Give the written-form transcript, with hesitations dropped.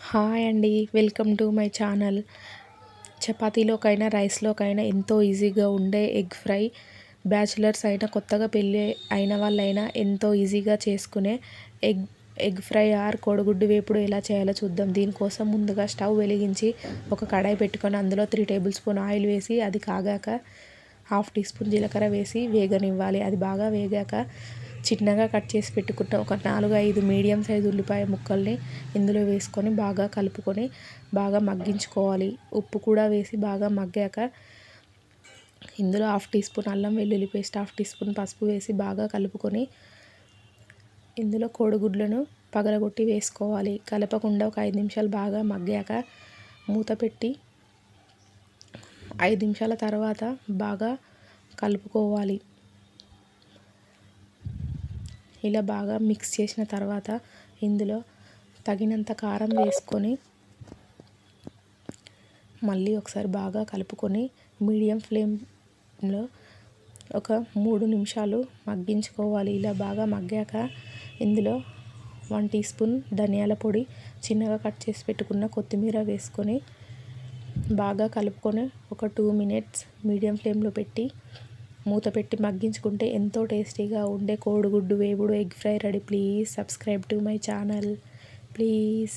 Hi అండి. Welcome to my channel. చపాతీలోకైనా, రైస్‌లోకైనా ఎంతో ఈజీగా ఉండే ఎగ్ ఫ్రై. బ్యాచిలర్స్ అయినా, కొత్తగా పెళ్ళి అయిన వాళ్ళైనా ఎంతో ఈజీగా చేసుకునే ఎగ్ ఎగ్ ఫ్రై ఆర్ కోడిగుడ్డు వేపుడు ఎలా చేయాలో చూద్దాం. దీనికోసం ముందుగా స్టవ్ వెలిగించి ఒక కడాయి పెట్టుకొని అందులో 3 టేబుల్ స్పూన్ ఆయిల్ వేసి అది కాగాక హాఫ్ టీ స్పూన్ జీలకర్ర వేసి వేగనివ్వాలి. అది బాగా వేగాక చిన్నగా కట్ చేసి పెట్టుకున్న ఒక 4-5 మీడియం సైజు ఉల్లిపాయ ముక్కల్ని ఇందులో వేసుకొని బాగా కలుపుకొని బాగా మగ్గించుకోవాలి. ఉప్పు కూడా వేసి బాగా మగ్గాక ఇందులో హాఫ్ టీ స్పూన్ అల్లం వెల్లుల్లి పేస్ట్, హాఫ్ టీ స్పూన్ పసుపు వేసి బాగా కలుపుకొని ఇందులో కోడిగుడ్లను పగలగొట్టి వేసుకోవాలి. కలపకుండా ఒక 5 నిమిషాలు బాగా మగ్గాక మూత పెట్టి 5 నిమిషాల తర్వాత బాగా కలుపుకోవాలి. ఇలా బాగా మిక్స్ చేసిన తర్వాత ఇందులో తగినంత కారం వేసుకొని మళ్ళీ ఒకసారి బాగా కలుపుకొని మీడియం ఫ్లేమ్లో ఒక 3 నిమిషాలు మగ్గించుకోవాలి. ఇలా బాగా మగ్గాక ఇందులో 1 టీ స్పూన్ ధనియాల పొడి, చిన్నగా కట్ చేసి పెట్టుకున్న కొత్తిమీర వేసుకొని బాగా కలుపుకొని ఒక 2 మినిట్స్ మీడియం ఫ్లేమ్లో పెట్టి మూత పెట్టి మగ్గించుకుంటే ఎంతో టేస్టీగా ఉండే కోడిగుడ్డు వేపుడు egg fry ready. Please subscribe to my channel please.